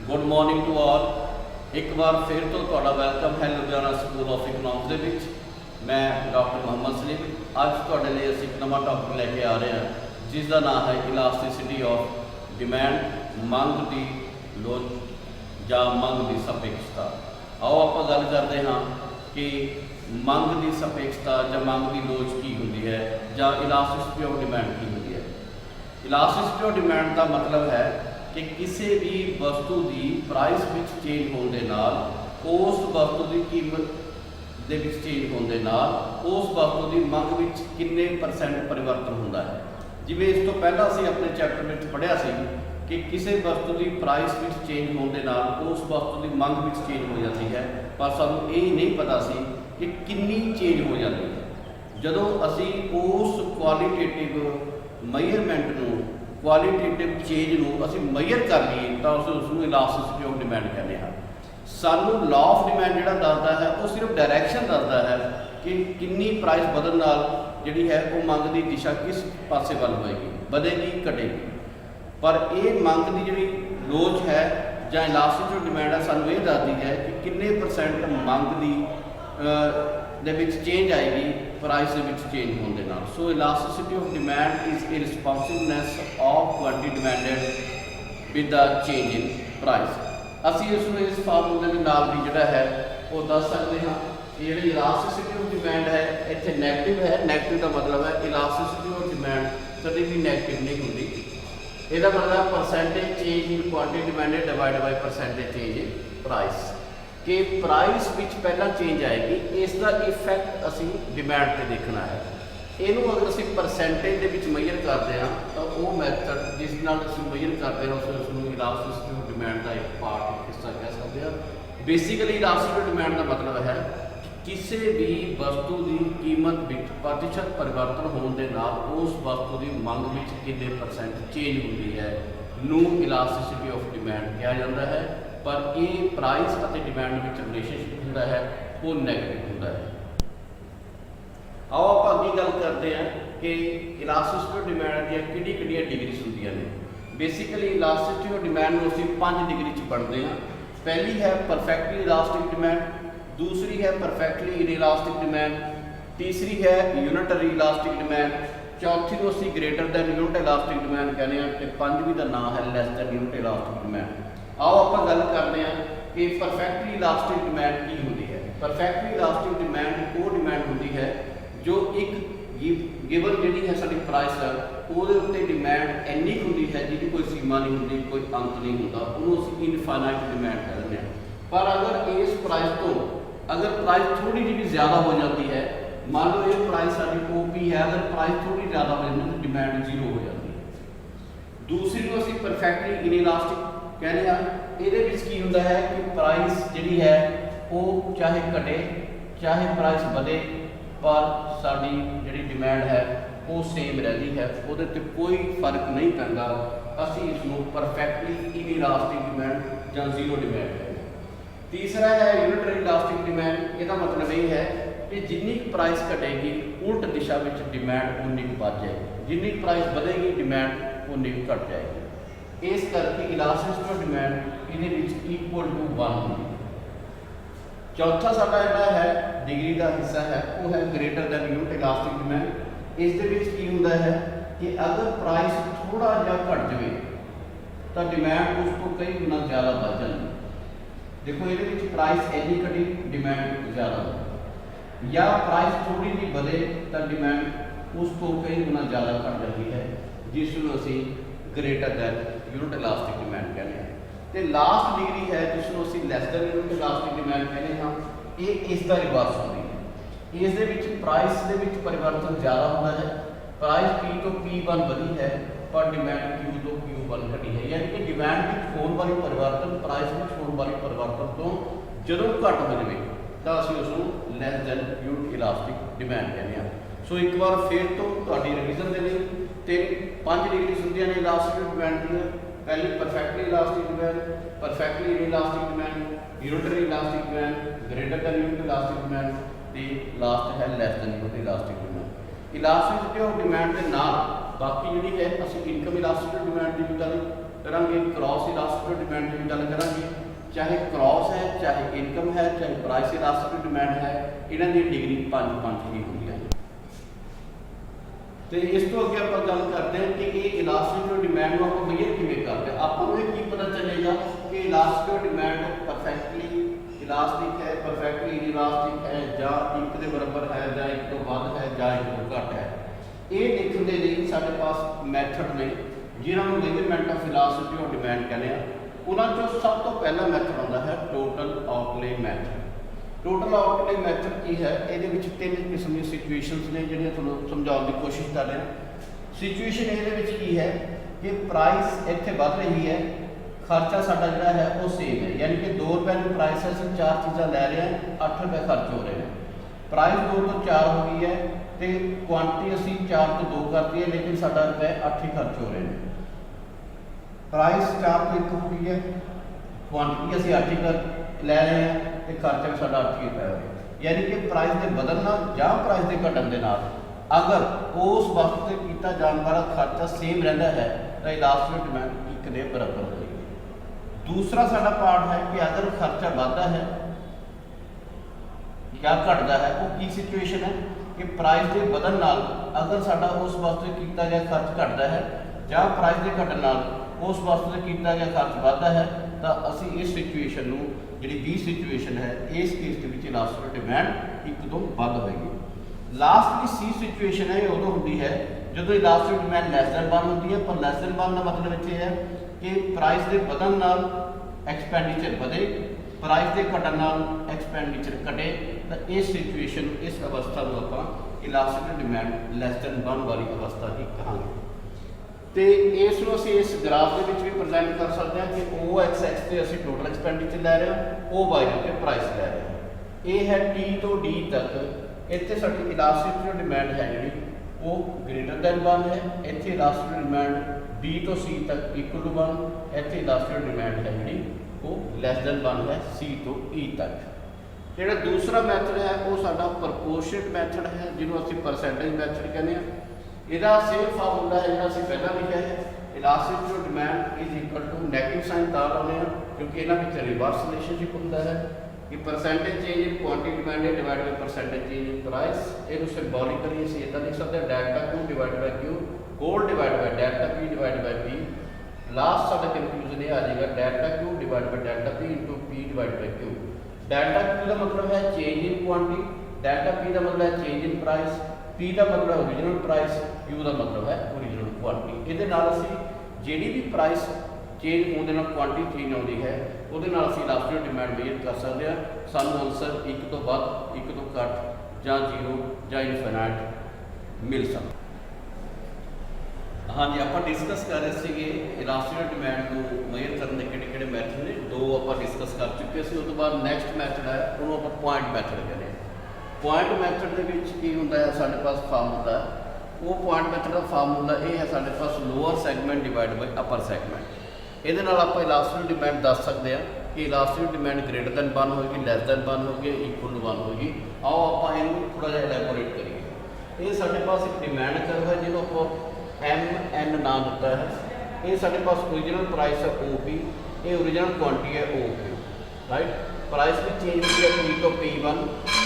Good morning to all. एक बार फिर तो तुहाडा वैलकम है लुधियाना स्कूल ऑफ इकनॉमिक्स दे विच। मैं डॉक्टर मोहम्मद सलीम अज तुहाडे लई असीं एक नवां टॉपिक लैके आ रहे हैं जिसका नाम है इलास्टिसिटी ऑफ डिमांड, मंग की लोच या मंग की सापेक्षता। आओ आप गल करते हाँ कि मंग की सापेक्षता या मंग की लोच की होंदी है या इलास्टिसिटी ऑफ डिमांड की होंदी है। इलास्टिसिटी ऑफ डिमांड का मतलब है कि किसी भी वस्तु की प्राइस विच चेंज होने दे नाल उस वस्तु की कीमत दे विच चेंज होने दे नाल उस वस्तु की मंग विच किन्ने परसेंट परिवर्तन होता है। जिवें इस तो पहला असीं अपने चैप्टर में पढ़िया सी कि किसी वस्तु की प्राइस विच चेंज होने दे नाल उस वस्तु की मंग विच चेंज हो जाती है, पर सानूं ये नहीं पता सी कि कितनी चेंज हो जाती है। जदों असीं उस क्वालिटेटिव मईयरमेंट नूं क्वालिटेटिव चेंज नूं असीं मईयर कर लीए तो उसनूं इलास्टिसिटी ऑफ डिमांड कहते हैं। सानूं लॉ ऑफ डिमांड जिहड़ा दसदा है वो सिर्फ डायरैक्शन दसदा है कि कितनी प्राइस बदलण नाल जिहड़ी है वो मंग की दिशा किस पासे वल होएगी, बढ़ेगी घटेगी। पर ये मंग की जिहड़ी लोच है या इलास्टिसिटी ऑफ डिमांड है सानूं ये दसदी है कि किन्ने परसेंट मंग की दे विच चेंज आएगी प्राइस दे विच चेंज होने दे नाल। So elasticity of demand is a responsiveness of quantity demanded with the change in price. असीं इसनूं इस फार्मूले दे नाल भी जिहड़ा है वो दस सकते हैं कि जिहड़ी इलास्टिसिटी ऑफ डिमांड है इत्थे नैगेटिव है। नैगेटिव का मतलब है इलास्टिसिटी ऑफ डिमांड कभी भी नैगेटिव नहीं होती। इसका मतलब percentage change in quantity demanded divide by percentage change in price कि प्राइस विच पहला चेंज आएगी, इसका इफैक्ट असी डिमांड पर देखना है। इनू अगर असी परसेंटेज के विच मईयर करते हैं तो वो मैथड जिस नाल असी मईयर करते हैं उसनूं इलास्टिसिटी ऑफ डिमांड का एक पार्ट एक हिस्सा कह सकते हैं। बेसिकली इलास्टिसिटी ऑफ डिमांड का मतलब है किसी भी वस्तु की कीमत विच प्रतिशत परिवर्तन होने के नाल उस वस्तु की मंग विच कितने परसेंट चेंज होती है नूं इलास्टिसिटी ऑफ डिमांड कहा जाता है। पर ये प्राइस और डिमांड में रिलेशनशिप होता है वो नैगेटिव होता है। आओ आप अगे गल करते हैं कि इलास्टिसिटी ऑफ डिमांड दी किहड़ी-किहड़ियां डिग्रीज होंदियां ने। बेसिकली इलास्टिसिटी ऑफ डिमांड में असीं 5 डिग्री च पढ़ते हैं। पहली है परफेक्टली इलास्टिक डिमांड, दूसरी है परफेक्टली इनइलास्टिक डिमांड, तीसरी है यूनिटरी इलास्टिक डिमांड, चौथी को असीं greater than unit elastic demand कहते हैं ते पंजवीं का नाम है less than unit elastic demand. आओ आप गल करते हैं कि परफेक्टली इलास्टिक डिमांड की होती है। परफेक्टली इलास्टिक डिमांड वो डिमांड होती है जो एक गिवन जी है साडी प्राइस है वो डिमांड इन्नी होती है जिसकी कोई सीमा नहीं होती, कोई अंत नहीं होता, उन्होंने इनफाइनाइट डिमांड कहते हैं। पर अगर इस प्राइस तो अगर प्राइस थोड़ी जी भी ज़्यादा हो जाती है, मान लो ये प्राइस साडी OP है, अगर प्राइस थोड़ी ज़्यादा हो जाती है तो डिमांड 0 हो जाती है। दूसरी को असीं परफेक्टली इनइलास्टिक कहने ये होंदा है कि प्राइस जी है वो चाहे घटे चाहे प्राइस बढ़े पर साड़ी जी डिमांड है वो सेम रहती है, वो कोई फर्क नहीं पैंदा। असी इसनों परफेक्टली इनइलास्टिक डिमांड या 0 डिमांड है। तीसरा है यूनिटरी इलास्टिक डिमांड। इसका मतलब ये है कि जिन्नी प्राइस घटेगी उल्ट दिशा में डिमांड उन्नी बढ़ जाएगी, जिन्नी प्राइस बढ़ेगी डिमांड उन्नी घट जाएगी। इस करके इलास्टिसिटी ऑफ डिमांड ये इक्वल टू 1 होगी। चौथा साडा जिहड़ा है डिग्री का हिस्सा है वो है greater than unit elastic demand. इस दे विच की हुंदा है कि अगर प्राइस थोड़ा जिहा घट जाए तो डिमांड उस तो कई गुना ज़्यादा बढ़ जाती। देखो ये प्राइस इन्नी घटी डिमांड ज़्यादा हो, या प्राइस थोड़ी जी बढ़े तो डिमांड उस तो कई गुना ज़्यादा घट जाती है, जिसनूं असीं greater than unit elastic demand कहते हैं। तो लास्ट डिग्री है जिसनूं असीं lace than unit elastic demand कहते हैं। ये इसका रिवर्स होती है। इस दे विच प्राइस दे विच परिवर्तन ज़्यादा होता है, प्राइस P तो P1 बढ़ी है पर डिमांड Q तो Q1 घटी है। यानी कि डिमांड में होने वाली परिवर्तन प्राइस में होने वाली परिवर्तन तो जदों घट हो जाए तो असीं उसनूं less than unit elastic demand कहते हैं। सो एक बार फिर तो तुहाडी रिवीजन दे लई 5 डिग्री होंदियां ने इलास्टिक डिमांड दी। पहली perfectly elastic demand, perfectly inelastic demand, unitary elastic demand, greater than unit elastic demand ते लास्ट है lace than unit elastic demand. Elasticity of demand के नाल बाकी जी है असीं इनकम इलास्टिसिटी ऑफ डिमांड की भी गल करांगे, क्रॉस इलास्टिक डिमांड की गल करांगे। चाहे क्रॉस है, चाहे इनकम है, चाहे प्राइस इलास्टिक डिमांड है, इन्हां दी डिग्री 5 ही होंदी है। तो इस तो अगे आप गल करते हैं कि ये इलास्टिक डिमांड को आप मेजर किवें करते हैं। आपको ये पता चलेगा कि इलास्टिक डिमांड परफेक्टली इलास्टिक है, परफेक्टली इलास्टिक है, ਜਾਂ 1 के बराबर है, ਜਾਂ 1 तो ਵੱਧ है, ਜਾਂ 1 तो घट है। ये देखने के लिए साढ़े पास मैथड ने जिन्होंने मेजरमेंट ऑफ इलास्टिसिटी और डिमांड कहते हैं। उन्होंने सब तो पहला मैथड आता है total outlay method. Total outlay method की है, ये 3 किस्म की सिचुएशनस ने जो थोड़ा समझाने की कोशिश कर रहे हैं। सिचुएशन ये की है कि प्राइस इतने बढ़ रही है, खर्चा साडा जिहड़ा है वो सेम है, यानी कि 2 रुपए की प्राइस है, असं 4 चीज़ां लै रहे हैं, 8 रुपए खर्च हो रहे हैं। प्राइस 2 तो 4 हो गई है, तो क्वांटिटी असी 4 तो 2 करती है, लेकिन साडा रुपए 8 ही खर्च हो रहे हैं। प्राइस 4 तो 1 हो गई है, क्वांटिटी असी 8 ही कर लै रहे हैं, तो खर्चा भी साडा 8 ही पै रहा है। यानी कि प्राइस के बदलना या प्राइस के घटन के नाल अगर उस वस्तु से किया जाने वाला खर्चा सेम रहता है तो इलास्टिक डिमांड 1 के बराबर होगी। दूसरा साडा पार्ट है कि अगर खर्चा बढ़ता है या घटता है, वो की सिचुएशन है कि प्राइस के बदन नाल अगर साडा उस वस्तु से किया गया खर्च घटता है या प्राइस के घटन नाल उस वस्तु से किया गया खर्च बढ़ता है, तो असी इस सिचुएशन में जी बी सिचुएशन है, इस केस के इलास्टिक डिमांड 1 तो वध होगी। लास्ट की सी सिचुएशन है, ये उदों होती है जो इलास्टिक डिमांड लैस दैन 1 होती है। पर लैस दैन 1 का मतलब इतने है कि प्राइस के बदन नाल एक्सपेंडिचर बढ़े, प्राइस के घटन नाल एक्सपेंडिचर घटे, तो इस सिचुएशन इस अवस्था को आप इलास्टिक डिमांड लैस दैन 1 वाली अवस्था ही कहांगे। तो इसमें असी इस ग्राफ के भी प्रजेंट कर सकते हैं कि ओ एक्स एक्स से असी टोटल एक्सपेंडिचर लै रहे हैं, ओ वाई के प्राइस लै रहे हैं। ये है टी तो डी तक, इतने साड़ी इलास्टिक डिमांड है जी वो ग्रेटर दैन 1 है, इतने इलास्टिक डिमांड बी तो सी तक इक्वल टू 1, इतने इलास्टिक डिमांड है जी वो लैस दैन 1 है सी तो ई तक। जो दूसरा मैथड है वो साडा प्रपोर्शनट मैथड है, जिन्होंने असी परसेंटेज मैथड कहने हैं। इसका सेम फार्मूला है जो अभी पहला लिखा है, elastic demand is equal to negative sign तार लाने क्योंकि इन्होंने रिवर्स रिलेशनशिप होता है कि percentage change in quantity demand divide by percentage change in price. ये सिंबॉलिकली असीं इदा लिख सकते हैं delta Q divide by Q whole divide by delta P divide by P. Last साडा कंक्लूजन ये आ जाएगा delta Q divide by delta P into P divide by Q. Delta Q का मतलब है change in quantity, delta P का मतलब है चेंज इन प्राइस, पी का मतलब है ओरिजिनल प्राइस, क्यू का मतलब है ओरिजिनल क्वांटिटी। ये असी जी भी प्राइस चेंज होने क्वांटिटी चेंज आती है वो इलास्टिक डिमांड मेजर कर सकते हैं। सानू आंसर 1 तो वध 1 तो घट या 0 या इनफिनाइट मिल सकता। हाँ जी, आप डिस्कस कर रहे थे इलास्टिक डिमांड को मेजर करने के किहड़े मैथड ने, 2 आप डिस्कस कर चुके थे। उस तो बाद नैक्सट मैथड है उन्होंने आप पॉइंट मैथड कहते हैं। पॉइंट मैथड के होंगे है साढ़े पास फार्मूला, वो पॉइंट मैथड का फार्मूला ये है साढ़े पास lower segment divide by upper segment. ये आप इलास्टिक डिमांड दस सकते हैं कि इलास्टिक डिमांड ग्रेटर दैन 1 होगी, लैस दैन 1 होगी, इक्वल टू 1 होगी। आओ आप इनू थोड़ा जिहा एलैबोरेट करिए। ये साढ़े पास एक डिमांड कर्व है जिन्होंने आप MN नाम दिता है। ये साढ़े पास ओरिजिनल प्राइस है OP, ये ओरिजिनल क्वांटिटी है OQ, राइट। प्राइस भी चेंज होती है P तो P1,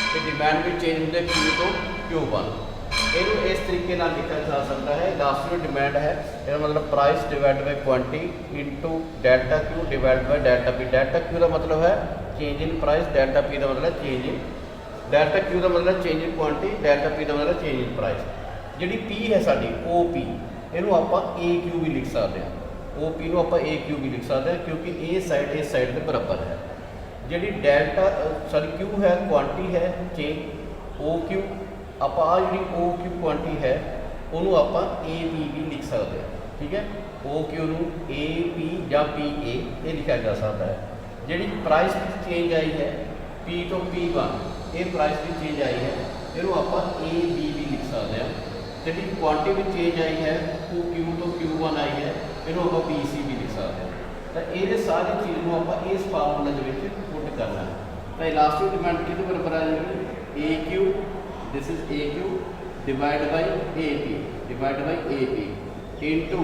तो डिमांड भी चेंज होती है Q तो Q1। इनू इस तरीके नाल लिखा जा सकता है इलास्टिक डिमांड है इसका मतलब price divide by quantity into delta Q divide by delta P. Delta Q का मतलब है change in price, delta P का मतलब चेंज इन डेल्टा क्यू का मतलब change in quantity, delta P का मतलब change in price. G P है साड़ी OP, इनू आप AQ भी लिख सकते हैं, OP को आप AQ भी लिख सकते हैं क्योंकि ये साइड इस साइड के बराबर है। जी डेल्टा सॉरी क्यू है क्वांटिटी है चेंज OQ, आप जी OQ क्वांटिटी है उन्होंने आप AP भी लिख सकते हैं, ठीक है। OQ AP या PA ये लिखा जा सकता है। जी प्राइस की चेंज आई है P तो P1, ये प्राइस की चेंज आई है इनू आप AB भी लिख सकते हैं। जी क्वांटिटी भी चेंज आई है Q तो Q1 आई है इनू आप PC भी लिख सकते हैं। तो ये सारी चीज़ को आप इस फार्मूले पुट करना है। तो इलास्टिक डिमांड कि बराबर आ जाएगी AQ, this is AQ divide by AP into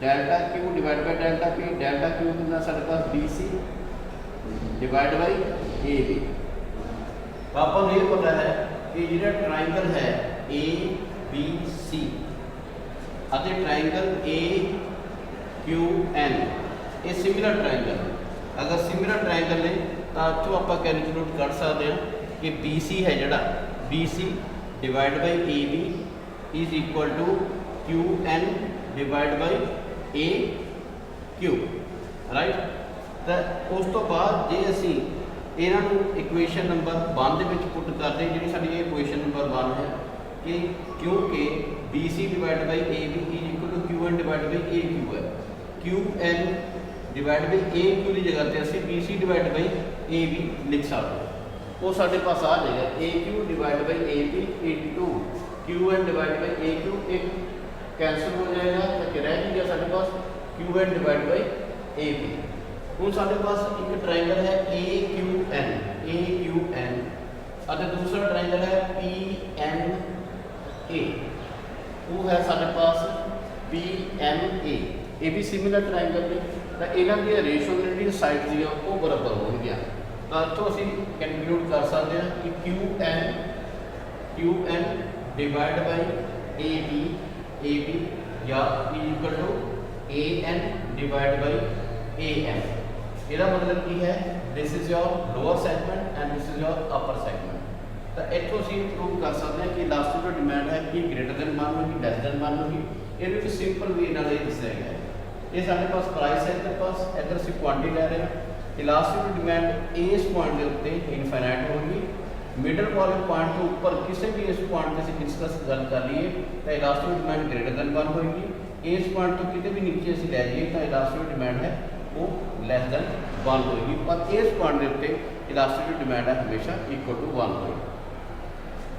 delta Q divide by delta P. Delta Q कितना साढ़े पास B C divide by A B. तो आपको ये पता है कि जो ट्राइंगल है A B C triangle A Q N ये सिमिलर ट्राइंगल। अगर सिमिलर ट्राइंगल ने तो इतों आप कैलकुलेट कर सकते हैं कि बी सी है जोड़ा B C divide by A B is equal to Q N divide by A Q right. तो उस तो बाद जे असी इन्हों इक्वेशन नंबर 1 के पुट करते जी साड़ी इक्वेशन नंबर 1 है कि क्योंकि B C divide by A B is equal to Q N divide by A Q है। Q N divide by A Q की जगह पर असी B C divide by A B लिख सकते हैं। वो साढ़े पास आ जाएगा A Q divide by A B into Q N divide by A Q एक कैंसल हो जाएगा तो रह गया साढ़े पास Q N divide by A B. हूँ साढ़े पास एक ट्राइंगल है ए क्यू एन और दूसरा ट्राइंगल है पी एन ए वो है साढ़े पास पी एम ए। ये भी सिमिलर ट्राइंगल ने तो इन्हों की रेशो जी साइड दी वो बराबर हो गया। तो इतों असी कैलकुलेट कर सकते हैं कि Q N divide by A B या equal to A N divide by A N. इसका मतलब की है this is your lower segment and this is your upper segment. तो इतों असी प्रूव कर सकते हैं कि लास्ट जो डिमांड है कि ग्रेटर देन 1 होगी लेस देन 1 होगी। ये सिंपल वे नाल दस्या गया है। ये साढ़े पास प्राइस है इधर पास इधर असी क्वांटिटी ले रहे हैं। इलास्टिक डिमांड इस पॉइंट के उत्ते इनफाइनाइट होगी। मिडल वाले पॉइंट के ऊपर किसी भी इस पॉइंट से डिस्कस गल कर लीए तो इलास्टिक डिमांड ग्रेटर देन 1 होगी। इस पॉइंट तो कितने भी नीचे असी लै जाइए तो इलास्टिक डिमांड है वो लैस देन 1 होगी। पर इस पॉइंट के उत्ते इलास्टिक डिमांड है हमेशा इक्वल टू 1 होगी।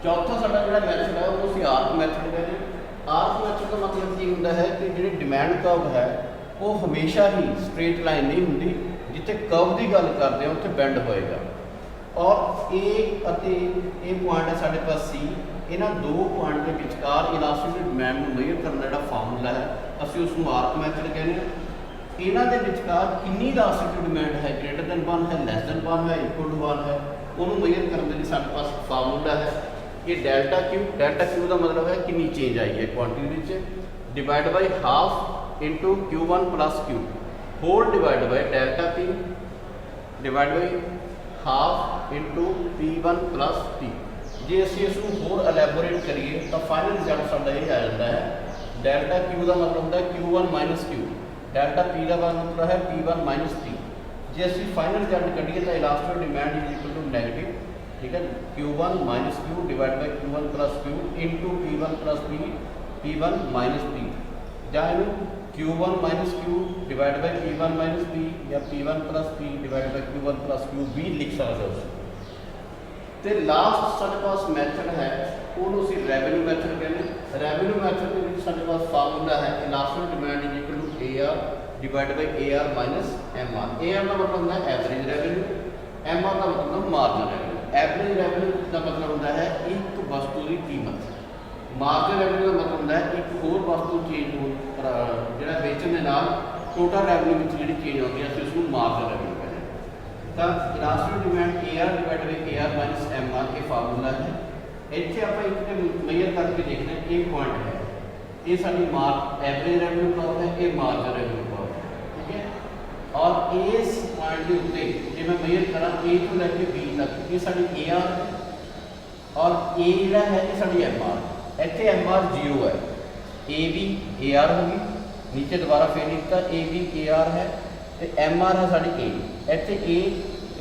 चौथा साडा जिहड़ा मैथड है वो असी आर्क मैथड कहते हैं। आर्क मैथड का मतलब ये होता है कि जी डिमांड कर्व है वो हमेशा ही स्ट्रेट लाइन नहीं होंगी। जिथे कर्व की गल करते हैं उत्थे बेंड होएगा और ए पॉइंट है साढ़े पास सी। इन्हों दो पॉइंट के विचकार इलास्टिक डिमांड को मेजर करने का फार्मूला है असी उसको आर्क मैथड कहने हैं। इन्हों के विचकार कितनी इलास्टिक डिमांड है ग्रेटर देन 1 है लेस देन 1 है इक्वल टू 1 है उन्होंने मेजर करने के लिए साढ़े पास फार्मूला है कि डेल्टा क्यू का मतलब है कितनी चेंज आई है quantity divide by half into Q1 plus Q whole divide by delta P divide by half into P1 plus P. जे असी इसको होर एलैबोरेट करिए तो फाइनल रिजल्ट साडा ये आ जाता है डेल्टा क्यू का मतलब होता है Q1 minus Q. Delta P का मतलब है P1 माइनस पी। जे असी फाइनल रिजल्ट करिए तो elastic demand is equal to negative ठीक है Q1 minus Q divide by Q1 plus Q into P1 plus P P1 minus P या Q1 minus Q divide by P1 minus P या P1 plus P divide by Q1 plus Q भी लिख सकते हो। तो last साढ़े पास method है उन्होंने असी रेवेन्यू मैथड कहते। रेवेन्यू मैथड के साढ़े पास फार्मूला है elastic demand is equal to AR divide by AR minus MR। AR का मतलब होता है एवरेज रेवेन्यू, MR का मतलब मार्जिन रेवेन्यू। एवरेज रेवेन्यू का मतलब होता है एक वस्तु की कीमत। मार्जिन रेवेन्यू का मतलब होता है एक होर वस्तु चेंज हो जो बेचने के नाल टोटल रेवेन्यू में जी चेंज होती है उसको मार्जिन रेवेन्यू कहते हैं। तो elastic demand AR divide by AR minus MR ये फार्मूला है। इतने आप एक मेजर करके देखना ये पॉइंट है ये साड़ी एवरेज रेवेन्यू कर्व है ये मार्जिन रेवेन्यू कर्व है ठीक है। और इस पॉइंट के उत्ते जो मैं मेजर करा A तो लैके B तक ये साड़ी AR और A जो है ये साड़ी MR। इतने MR 0 है AB AR होगी नीचे दोबारा फिर लिखता AB AR है तो MR है साड़ी A। इतने A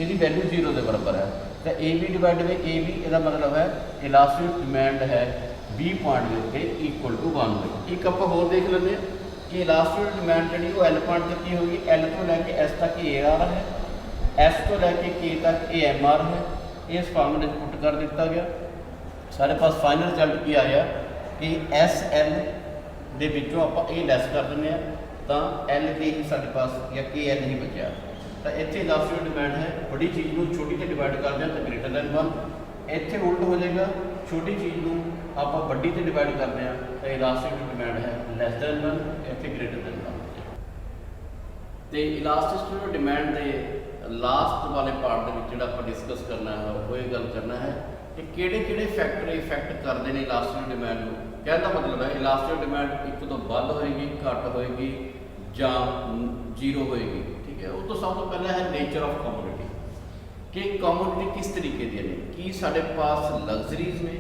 इसकी वैल्यू 0 के बराबर है तो AB डिवाइड बाई AB इसका मतलब है इलास्टिक डिमांड है B पॉइंट के उत्ते इक्वल टू 1 होगी। एक आप होर देख लेंगे कि इलास्टिक डिमांड जी वो L पॉइंट तक की होगी L तो लैके S तक AR है S तो लैके K तक MR है। इस फार्मूले पुट कर दिता गया सारे पास फाइनल रिजल्ट की आया कि SL ਦੇ ਵਿੱਚੋਂ ਆਪਾਂ ਇਹ ਲੈਸ ਕਰ ਦਿੰਦੇ ਆ ਤਾਂ L ਦੇ ਹੀ ਸਾਡੇ ਪਾਸ ਜਾਂ KL ਹੀ ਬਚਿਆ। ਤਾਂ ਇੱਥੇ ਇਲਾਸਟਿਕ ਡਿਮਾਂਡ ਹੈ ਬੜੀ ਚੀਜ਼ ਨੂੰ ਛੋਟੀ ਤੇ ਡਿਵਾਈਡ ਕਰਦੇ ਹਾਂ ਤਾਂ ਗ੍ਰੇਟਰ ਦੈਨ 1। ਇੱਥੇ ਉਲਟ ਹੋ ਜਾਏਗਾ ਛੋਟੀ ਚੀਜ਼ ਨੂੰ ਆਪਾਂ ਵੱਡੀ ਤੇ ਡਿਵਾਈਡ ਕਰਦੇ ਹਾਂ ਤਾਂ ਇਲਾਸਟਿਕ ਡਿਮਾਂਡ ਹੈ ਲੈਸ ਦੈਨ 1 ਇੱਥੇ ਗ੍ਰੇਟਰ ਦੈਨ 1। ਤੇ ਇਲਾਸਟਿਸਿਟੀ ਡਿਮਾਂਡ ਦੇ ਲਾਸਟ ਵਾਲੇ ਪਾਰਟ ਦੇ ਵਿੱਚ ਜਿਹੜਾ ਆਪਾਂ ਡਿਸਕਸ ਕਰਨਾ ਹੈ ਉਹ ਇਹ ਗੱਲ ਕਰਨਾ ਹੈ ਕਿ ਕਿਹੜੇ ਫੈਕਟਰ ਇਫੈਕਟ ਕਰਦੇ ਨੇ ਇਲਾਸਟਿਕ ਡਿਮਾਂਡ ਨੂੰ। ਕਹਿਣ ਦਾ ਮਤਲਬ ਹੈ ਇਲਾਸਟਿਕ ਡਿਮਾਂਡ ਇੱਕ ਤੋਂ ਵੱਧ ਹੋਏਗੀ, ਘੱਟ ਹੋਏਗੀ ਜਾਂ ਜ਼ੀਰੋ ਹੋਏਗੀ। ਠੀਕ ਹੈ, ਉਹ ਤੋਂ ਸਭ ਤੋਂ ਪਹਿਲਾਂ ਹੈ ਨੇਚਰ ਆਫ ਕਮੋਡਿਟੀ, ਕਿ ਕਮੋਡਿਟੀ ਕਿਸ ਤਰੀਕੇ ਦੀਆਂ ਨੇ, ਕੀ ਸਾਡੇ ਪਾਸ ਲਗਜ਼ਰੀਜ਼ ਨੇ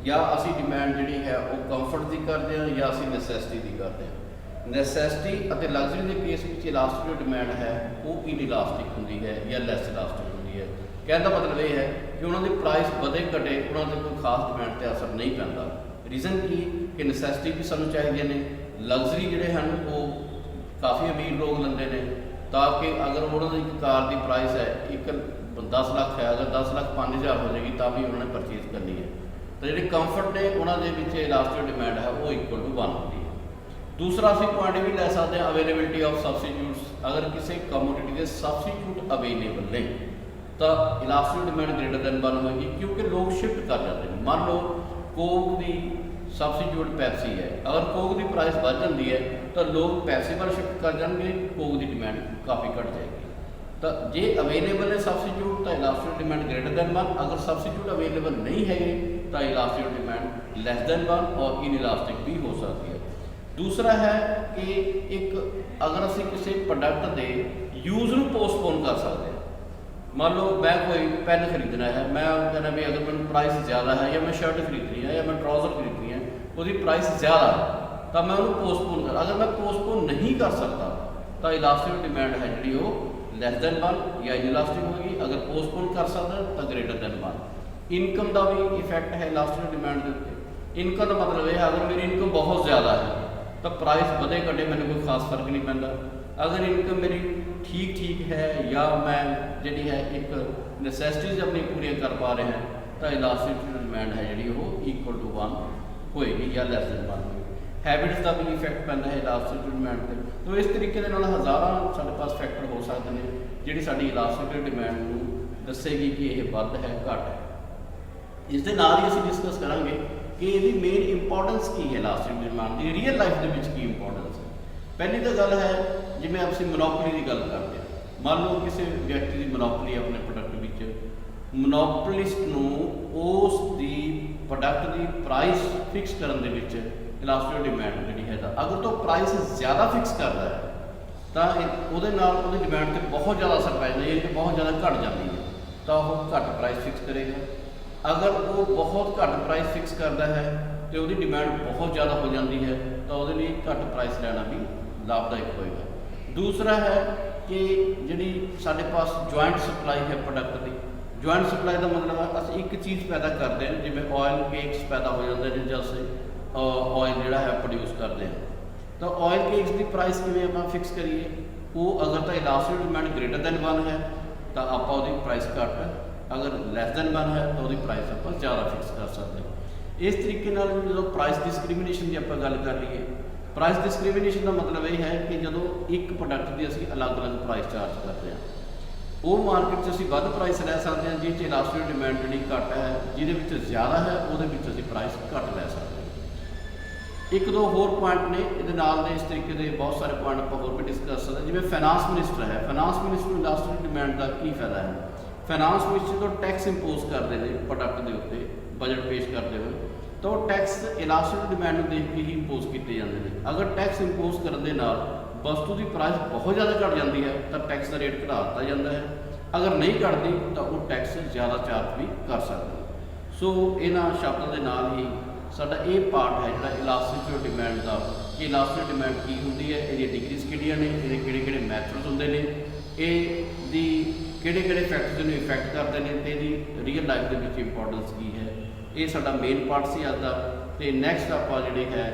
ਜਾਂ ਅਸੀਂ ਡਿਮਾਂਡ ਜਿਹੜੀ ਹੈ ਉਹ ਕੰਫਰਟ ਦੀ ਕਰਦੇ ਹਾਂ ਜਾਂ ਅਸੀਂ ਨੈਸੈਸਿਟੀ ਦੀ ਕਰਦੇ ਹਾਂ। ਨੈਸੈਸਿਟੀ ਅਤੇ ਲਗਜ਼ਰੀ ਦੇ ਕੇਸ ਵਿੱਚ ਇਲਾਸਟਿਕ ਡਿਮਾਂਡ ਹੈ ਉਹ ਇਨਇਲਾਸਟਿਕ ਹੁੰਦੀ ਹੈ ਜਾਂ ਲੈਸ ਇਲਾਸਟਿਕ ਹੁੰਦੀ ਹੈ। ਕਹਿਣ ਦਾ ਮਤਲਬ ਇਹ ਹੈ ਕਿ ਉਹਨਾਂ ਦੇ ਪ੍ਰਾਈਸ ਵਧੇ ਘਟੇ ਉਹਨਾਂ ਦੇ ਕੋਈ ਖਾਸ ਡਿਮਾਂਡ 'ਤੇ ਅਸਰ ਨਹੀਂ ਪੈਂਦਾ। ਰੀਜ਼ਨ ਕੀ ਕਿ ਨੈਸੈਸਿਟੀ ਵੀ ਸਾਨੂੰ ਚਾਹੀਦੀਆਂ ਨੇ, ਲਗਜ਼ਰੀ ਜਿਹੜੇ ਹਨ ਉਹ ਕਾਫੀ ਅਮੀਰ ਲੋਕ ਲੈਂਦੇ ਨੇ, ਤਾਂ ਕਿ ਅਗਰ ਉਹਨਾਂ ਦੀ ਇੱਕ ਕਾਰ ਦੀ ਪ੍ਰਾਈਸ ਹੈ 10 ਲੱਖ ਹੈ, ਅਗਰ 10 ਲੱਖ 5000 ਹੋ ਜਾਏਗੀ ਤਾਂ ਵੀ ਉਹਨਾਂ ਨੇ ਪਰਚੇਜ਼ ਕਰਨੀ ਹੈ। ਤਾਂ ਜਿਹੜੇ ਕੰਫਰਟ ਨੇ ਉਹਨਾਂ ਦੇ ਵਿੱਚ ਇਲਾਸਟਿਕ ਡਿਮਾਂਡ ਹੈ ਉਹ ਇਕੁਅਲ ਟੂ 1 ਹੁੰਦੀ ਹੈ। ਦੂਸਰਾ ਅਸੀਂ ਪੁਆਇੰਟ ਵੀ ਲੈ ਸਕਦੇ ਹਾਂ ਅਵੇਲੇਬਿਲਿਟੀ ਆਫ ਸਬਸਟੀਟਿਊਟਸ। ਅਗਰ ਕਿਸੇ ਕਮੋਡਿਟੀ ਦੇ ਸਬਸਟੀਟਿਊਟ ਅਵੇਲੇਬਲ ਨੇ ਤਾਂ ਇਲਾਸਟਿਕ ਡਿਮਾਂਡ ਗ੍ਰੇਟਰ ਦੈਨ 1 ਹੋਏਗੀ, ਕਿਉਂਕਿ ਲੋਕ ਸ਼ਿਫਟ ਕਰ ਜਾਂਦੇ ਨੇ। ਮੰਨ ਲਓ ਕੋਕ ਦੀ ਸਬਸਟੀਟਿਊਟ ਪੈਪਸੀ ਹੈ, ਅਗਰ ਕੋਕ ਦੀ ਪ੍ਰਾਈਸ ਵੱਧ ਜਾਂਦੀ ਹੈ ਤਾਂ ਲੋਕ ਪੈਪਸੀ ਵੱਲ ਸ਼ਿਫਟ ਕਰ ਜਾਣਗੇ, ਕੋਕ ਦੀ ਡਿਮਾਂਡ ਕਾਫੀ ਘਟ ਜਾਏਗੀ। ਤਾਂ ਜੇ ਅਵੇਲੇਬਲ ਹੈ ਸਬਸਟੀਟਿਊਟ ਤਾਂ ਇਲਾਸਟਿਕ ਡਿਮਾਂਡ ਗ੍ਰੇਟਰ ਦੈਨ 1, ਅਗਰ ਸਬਸਟੀਟਿਊਟ ਅਵੇਲੇਬਲ ਨਹੀਂ ਹੈਗੇ ਤਾਂ ਇਲਾਸਟਿਕ ਡਿਮਾਂਡ ਲੈਸ ਦੈਨ 1 ਔਰ ਇਨਇਲਾਸਟਿਕ ਵੀ ਹੋ ਸਕਦੀ ਹੈ। ਦੂਸਰਾ ਹੈ ਕਿ ਇੱਕ ਅਗਰ ਅਸੀਂ ਕਿਸੇ ਪ੍ਰੋਡਕਟ ਦੇ ਯੂਜ਼ ਨੂੰ ਪੋਸਟਪੋਨ ਕਰ ਸਕਦੇ ਹਾਂ। ਮੰਨ ਲਓ ਮੈਂ ਕੋਈ ਪੈਨ ਖਰੀਦਣਾ ਹੈ, ਮੈਂ ਕਹਿੰਦਾ ਵੀ ਅਗਰ ਮੈਨੂੰ ਪ੍ਰਾਈਸ ਜ਼ਿਆਦਾ ਹੈ ਜਾਂ ਮੈਂ ਸ਼ਰਟ ਖਰੀਦਣੀ ਹੈ ਜਾਂ ਮੈਂ ਟਰਾਊਜ਼ਰ ਖਰੀਦਣੀ ਹੈ, ਉਹਦੀ ਪ੍ਰਾਈਸ ਜ਼ਿਆਦਾ ਹੈ ਤਾਂ ਮੈਂ ਉਹਨੂੰ ਪੋਸਟਪੋਨ ਕਰ, ਅਗਰ ਮੈਂ ਪੋਸਟਪੋਨ ਨਹੀਂ ਕਰ ਸਕਦਾ ਤਾਂ ਇਲਾਸਟਿਕ ਡਿਮਾਂਡ ਹੈ ਜਿਹੜੀ ਉਹ ਲੈਸ ਦੈਨ 1 ਜਾਂ ਇਨਇਲਾਸਟਿਕ ਹੋਏਗੀ। ਅਗਰ ਪੋਸਟਪੋਨ ਕਰ ਸਕਦਾ ਤਾਂ ਗ੍ਰੇਟਰ ਦੈਨ 1। ਇਨਕਮ ਦਾ ਵੀ ਇਫੈਕਟ ਹੈ ਇਲਾਸਟਿਕ ਡਿਮਾਂਡ ਦੇ ਉੱਤੇ। ਇਨਕਮ ਦਾ ਮਤਲਬ ਇਹ ਹੈ ਅਗਰ ਮੇਰੀ ਇਨਕਮ ਬਹੁਤ ਜ਼ਿਆਦਾ ਹੈ ਤਾਂ ਪ੍ਰਾਈਸ ਵਧੇ ਘਟੇ ਮੈਨੂੰ ਕੋਈ ਖਾਸ ਫਰਕ ਨਹੀਂ ਪੈਂਦਾ। ਅਗਰ ਇਨਕਮ ਮੇਰੀ ਠੀਕ ਹੈ ਜਾਂ ਮੈਂ ਜਿਹੜੀ ਹੈ ਇੱਕ ਨੈਸੈਸਿਟੀਜ਼ ਆਪਣੀ ਪੂਰੀਆਂ ਕਰ ਪਾ ਰਹੇ ਹਾਂ ਤਾਂ ਇਲਾਸਟਿਕ ਡਿਮਾਂਡ ਹੈ ਜਿਹੜੀ ਉਹ ਇਕੁਅਲ ਟੂ 1 ਹੋਏਗੀ ਜਾਂ ਲੈਸ ਦੈਨ 1 ਹੋਏਗੀ। ਹੈਬਿਟਸ ਦਾ ਵੀ ਇਫੈਕਟ ਪੈਂਦਾ ਹੈ ਇਲਾਸਟਿਕ ਡਿਮਾਂਡ 'ਤੇ। ਤਾਂ ਇਸ ਤਰੀਕੇ ਦੇ ਨਾਲ ਹਜ਼ਾਰਾਂ ਸਾਡੇ ਪਾਸ ਫੈਕਟਰ ਹੋ ਸਕਦੇ ਨੇ ਜਿਹੜੀ ਸਾਡੀ ਇਲਾਸਟਿਕ ਡਿਮਾਂਡ ਨੂੰ ਦੱਸੇਗੀ ਕਿ ਇਹ ਵੱਧ ਹੈ ਘੱਟ ਹੈ। ਇਸ ਦੇ ਨਾਲ ਹੀ ਅਸੀਂ ਡਿਸਕਸ ਕਰਾਂਗੇ ਕਿ ਇਹਦੀ ਮੇਨ ਇੰਪੋਰਟੈਂਸ ਕੀ ਹੈ ਇਲਾਸਟਿਕ ਡਿਮਾਂਡ ਦੀ, ਰੀਅਲ ਲਾਈਫ ਦੇ ਵਿੱਚ ਕੀ ਇੰਪੋਰਟੈਂਸ ਹੈ। ਪਹਿਲੀ ਤਾਂ ਗੱਲ ਹੈ ਜਿਵੇਂ ਅਸੀਂ ਮੋਨੋਪੋਲੀ ਦੀ ਗੱਲ ਕਰਦੇ ਹਾਂ, ਮੰਨ ਲਓ ਕਿਸੇ ਵਿਅਕਤੀ ਦੀ ਮੋਨੋਪੋਲੀ ਆਪਣੇ ਪ੍ਰੋਡਕਟ ਵਿੱਚ, ਮੋਨੋਪੋਲਿਸਟ ਨੂੰ ਉਸ ਦੀ ਪ੍ਰੋਡਕਟ ਦੀ ਪ੍ਰਾਈਸ ਫਿਕਸ ਕਰਨ ਦੇ ਵਿੱਚ ਇਲਾਸਟਿਕ ਡਿਮਾਂਡ ਜਿਹੜੀ ਹੈ ਤਾਂ ਅਗਰ ਤੋਂ ਪ੍ਰਾਈਸ ਜ਼ਿਆਦਾ ਫਿਕਸ ਕਰਦਾ ਹੈ ਤਾਂ ਉਹਦੇ ਨਾਲ ਉਹਦੀ ਡਿਮਾਂਡ 'ਤੇ ਬਹੁਤ ਜ਼ਿਆਦਾ ਅਸਰ ਪੈ ਜਾਂਦਾ, ਯਾਨੀ ਕਿ ਬਹੁਤ ਜ਼ਿਆਦਾ ਘਟ ਜਾਂਦੀ ਹੈ ਤਾਂ ਉਹ ਘੱਟ ਪ੍ਰਾਈਸ ਫਿਕਸ ਕਰੇਗਾ। ਅਗਰ ਉਹ ਬਹੁਤ ਘੱਟ ਪ੍ਰਾਈਸ ਫਿਕਸ ਕਰਦਾ ਹੈ ਤੇ ਉਹਦੀ ਡਿਮਾਂਡ ਬਹੁਤ ਜ਼ਿਆਦਾ ਹੋ ਜਾਂਦੀ ਹੈ ਤਾਂ ਉਹਦੇ ਲਈ ਘੱਟ ਪ੍ਰਾਈਸ ਲੈਣਾ ਵੀ ਲਾਭਦਾਇਕ ਹੋਏਗਾ। ਦੂਸਰਾ ਹੈ ਕਿ ਜਿਹੜੀ ਸਾਡੇ ਪਾਸ ਜੁਆਇੰਟ ਸਪਲਾਈ ਹੈ ਪ੍ਰੋਡਕਟ ਦੀ। ਜੁਆਇੰਟ ਸਪਲਾਈ ਦਾ ਮਤਲਬ ਹੈ ਅਸੀਂ ਇੱਕ ਚੀਜ਼ ਪੈਦਾ ਕਰਦੇ ਹਾਂ, ਜਿਵੇਂ ਆਇਲ ਕੇਕਸ ਪੈਦਾ ਹੋ ਜਾਂਦੇ ਨੇ ਜਾਂ ਅਸੀਂ ਆਇਲ ਜਿਹੜਾ ਹੈ ਪ੍ਰੋਡਿਊਸ ਕਰਦੇ ਹਾਂ ਤਾਂ ਆਇਲ ਕੇਕਸ ਦੀ ਪ੍ਰਾਈਸ ਕਿਵੇਂ ਆਪਾਂ ਫਿਕਸ ਕਰੀਏ। ਉਹ ਅਗਰ ਤਾਂ ਇਲਾਸਟਿਕ ਡਿਮਾਂਡ ਗ੍ਰੇਟਰ ਦੈਨ 1 ਹੈ ਤਾਂ ਆਪਾਂ ਉਹਦੀ ਪ੍ਰਾਈਸ ਘੱਟ, ਅਗਰ ਲੈਸ ਦੈਨ 1 ਹੈ ਤਾਂ ਉਹਦੀ ਪ੍ਰਾਈਸ ਆਪਾਂ ਜ਼ਿਆਦਾ ਫਿਕਸ ਕਰ ਸਕਦੇ ਹਾਂ। ਇਸ ਤਰੀਕੇ ਨਾਲ ਜਦੋਂ ਪ੍ਰਾਈਸ ਡਿਸਕ੍ਰਿਮੀਨੇਸ਼ਨ ਦੀ ਆਪਾਂ ਗੱਲ ਕਰ ਲਈਏ, ਪ੍ਰਾਈਸ ਡਿਸਕ੍ਰਿਮੀਨੇਸ਼ਨ ਦਾ ਮਤਲਬ ਇਹ ਹੈ ਕਿ ਜਦੋਂ ਇੱਕ ਪ੍ਰੋਡਕਟ ਦੀ ਅਸੀਂ ਅਲੱਗ-ਅਲੱਗ ਪ੍ਰਾਈਸ ਚਾਰਜ ਕਰਦੇ ਹਾਂ, ਉਹ ਮਾਰਕੀਟ 'ਚ ਅਸੀਂ ਵੱਧ ਪ੍ਰਾਈਸ ਲੈ ਸਕਦੇ ਹਾਂ ਜਿਸ 'ਚ ਇਲਾਸਟਿਕ ਡਿਮਾਂਡ ਜਿਹੜੀ ਘੱਟ ਹੈ, ਜਿਹਦੇ ਵਿੱਚ ਜ਼ਿਆਦਾ ਹੈ ਉਹਦੇ ਵਿੱਚ ਅਸੀਂ ਪ੍ਰਾਈਸ ਘੱਟ ਲੈ ਸਕਦੇ ਹਾਂ। ਇੱਕ ਦੋ ਹੋਰ ਪੁਆਇੰਟ ਨੇ ਇਹਦੇ ਨਾਲ ਦੇ, ਇਸ ਤਰੀਕੇ ਦੇ ਬਹੁਤ ਸਾਰੇ ਪੁਆਇੰਟ ਆਪਾਂ ਹੋਰ ਵੀ ਡਿਸਕਸ ਕਰ ਸਕਦੇ ਹਾਂ। ਜਿਵੇਂ ਫਾਈਨਾਂਸ ਮਿਨਿਸਟਰ ਹੈ, ਫਾਈਨਾਂਸ ਮਿਨਿਸਟਰ ਨੂੰ ਇਲਾਸਟਿਕ ਡਿਮਾਂਡ ਦਾ ਕੀ ਫਾਇਦਾ ਹੈ। ਫਾਈਨਾਂਸ ਮਿਨਿਸਟਰ ਤੋਂ ਟੈਕਸ ਇੰਪੋਜ਼ ਕਰਦੇ ਨੇ ਪ੍ਰੋਡਕਟ ਦੇ ਉੱਤੇ ਬਜਟ ਪੇਸ਼ ਕਰਦੇ ਹੋਏ, ਤਾਂ ਉਹ ਟੈਕਸ ਇਲਾਸਟਿਕ ਡਿਮਾਂਡ ਨੂੰ ਦੇਖ ਕੇ ਹੀ ਇੰਪੋਜ਼ ਕੀਤੇ ਜਾਂਦੇ ਨੇ। ਅਗਰ ਟੈਕਸ ਇੰਪੋਜ਼ ਕਰਨ ਦੇ ਨਾਲ ਵਸਤੂ ਦੀ ਪ੍ਰਾਈਸ ਬਹੁਤ ਜ਼ਿਆਦਾ ਘਟ ਜਾਂਦੀ ਹੈ ਤਾਂ ਟੈਕਸ ਦਾ ਰੇਟ ਘਟਾ ਦਿੱਤਾ ਜਾਂਦਾ ਹੈ, ਅਗਰ ਨਹੀਂ ਘਟਦੀ ਤਾਂ ਉਹ ਟੈਕਸ ਜ਼ਿਆਦਾ ਚਾਰਜ ਵੀ ਕਰ ਸਕਦੇ। ਸੋ ਇਹਨਾਂ ਸ਼ਬਦਾਂ ਦੇ ਨਾਲ ਹੀ ਸਾਡਾ ਇਹ ਪਾਰਟ ਹੈ ਜਿਹੜਾ ਇਲਾਸਟਿਕ ਡਿਮਾਂਡ ਦਾ, ਕਿ ਇਲਾਸਟਿਕ ਡਿਮਾਂਡ ਕੀ ਹੁੰਦੀ ਹੈ, ਇਹਦੀਆਂ ਡਿਗਰੀਜ਼ ਕਿਹੜੀਆਂ ਨੇ, ਇਹਦੇ ਕਿਹੜੇ ਮੈਥਡਸ ਹੁੰਦੇ ਨੇ, ਇਹਦੀ ਕਿਹੜੇ ਫੈਕਟਰਸ ਨੂੰ ਇਫੈਕਟ ਕਰਦੇ ਨੇ ਤੇ ਇਹਦੀ ਰੀਅਲ ਲਾਈਫ ਦੇ ਵਿੱਚ ਇੰਪੋਰਟੈਂਸ ਕੀ ਹੈ। ਇਹ ਸਾਡਾ ਮੇਨ ਪਾਰਟ ਸੀ ਅੱਜ ਦਾ। ਤੇ ਨੈਕਸਟ ਆਪਾਂ ਜਿਹੜੇ ਹੈ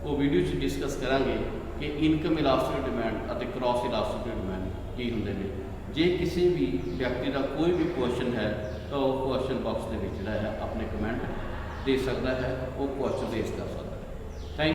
ਉਹ ਵੀਡੀਓ 'ਚ ਡਿਸਕਸ ਕਰਾਂਗੇ ਕਿ ਇਨਕਮ ਇਲਾਸਟਿਕ ਡਿਮਾਂਡ ਅਤੇ ਕ੍ਰਾਸ ਇਲਾਸਟਿਕ ਡਿਮਾਂਡ ਕੀ ਹੁੰਦੇ ਨੇ। ਜੇ ਕਿਸੇ ਵੀ ਵਿਅਕਤੀ ਦਾ ਕੋਈ ਵੀ ਕੁਐਸਚਨ ਹੈ ਤਾਂ ਉਹ ਕੁਐਸਚਨ ਬਾਕਸ ਦੇ ਵਿੱਚ ਜਿਹੜਾ ਹੈ ਆਪਣੇ ਕਮੈਂਟ ਦੇ ਸਕਦਾ ਹੈ, ਉਹ ਕੁਐਸਚਨ ਰੇਜ਼ ਕਰ ਸਕਦਾ ਹੈ।